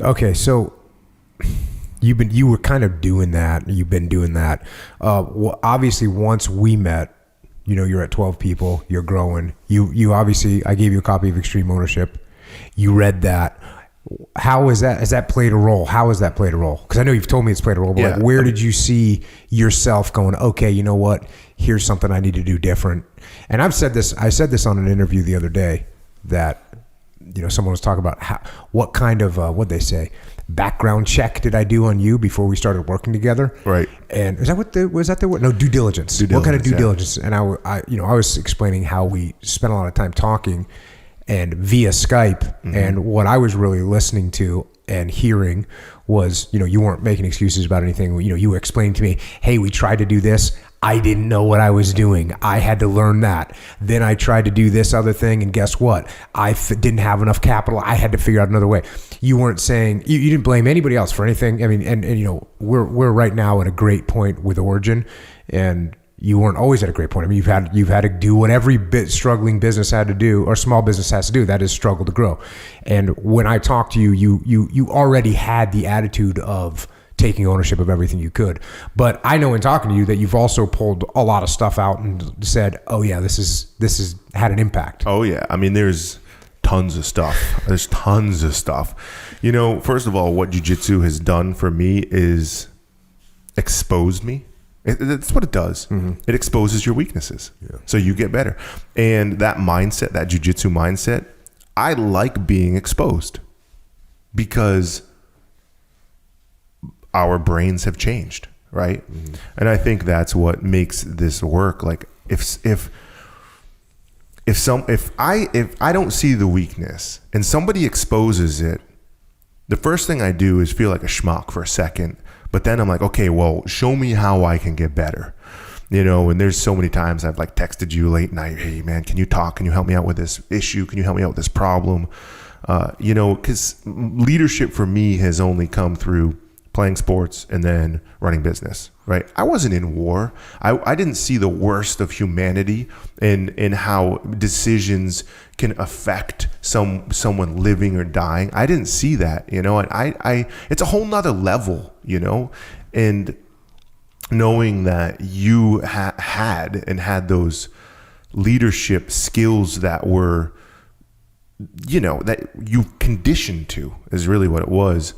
Okay, so you were kind of doing that. You've been doing that. Well, obviously, once we met, you're at 12 people. You're growing. You obviously, I gave you a copy of Extreme Ownership. You read that. How is that? Has that played a role? How has that played a role? Because I know you've told me it's played a role. But like, where did you see yourself going? Okay, you know what? Here's something I need to do different. And I said this on an interview the other day that someone was talking about what kind of what'd they say, background check did I do on you before we started working together? Right. And is that what was that the word? No, due diligence. What kind of due diligence? And I was explaining how we spent a lot of time talking and via Skype. Mm-hmm. And what I was really listening to and hearing was, you weren't making excuses about anything. You explained to me, hey, we tried to do this. I didn't know what I was doing. I had to learn that. Then I tried to do this other thing, and guess what? I didn't have enough capital. I had to figure out another way. You weren't saying, you didn't blame anybody else for anything. I mean, and we're right now at a great point with Origin, and you weren't always at a great point. I mean, you've had to do what every struggling business had to do, or small business has to do. That is struggle to grow. And when I talked to you, you already had the attitude of taking ownership of everything you could. But I know in talking to you that you've also pulled a lot of stuff out and said, oh yeah, this is had an impact. Oh yeah. I mean, there's tons of stuff. First of all, what jiu-jitsu has done for me is exposed me. That's what it does. Mm-hmm. It exposes your weaknesses. Yeah. So you get better. And that mindset, that jiu-jitsu mindset, I like being exposed because our brains have changed, right? Mm-hmm. And I think that's what makes this work. Like if I don't see the weakness and somebody exposes it, the first thing I do is feel like a schmuck for a second, but then I'm like, okay, well, show me how I can get better. And there's so many times I've like texted you late night, hey man, can you talk? Can you help me out with this issue? Can you help me out with this problem? Because leadership for me has only come through playing sports and then running business, right? I wasn't in war. I didn't see the worst of humanity in how decisions can affect someone living or dying. I didn't see that, and I it's a whole nother level, and knowing that you had those leadership skills that were, that you conditioned to is really what it was.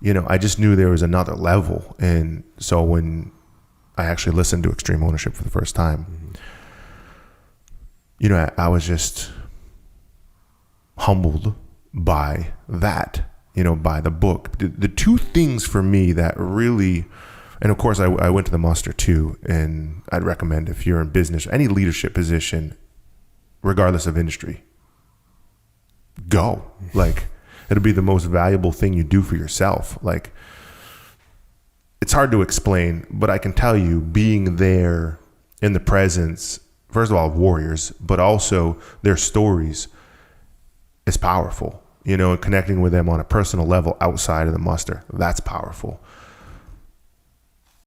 I just knew there was another level. And so when I actually listened to Extreme Ownership for the first time, I was just humbled by that, by the book. The two things for me that really, and of course I went to the muster too, and I'd recommend if you're in business, any leadership position, regardless of industry, go. Like, it'll be the most valuable thing you do for yourself. Like, it's hard to explain, but I can tell you, being there in the presence, first of all, of warriors, but also their stories is powerful. Connecting with them on a personal level outside of the muster, that's powerful.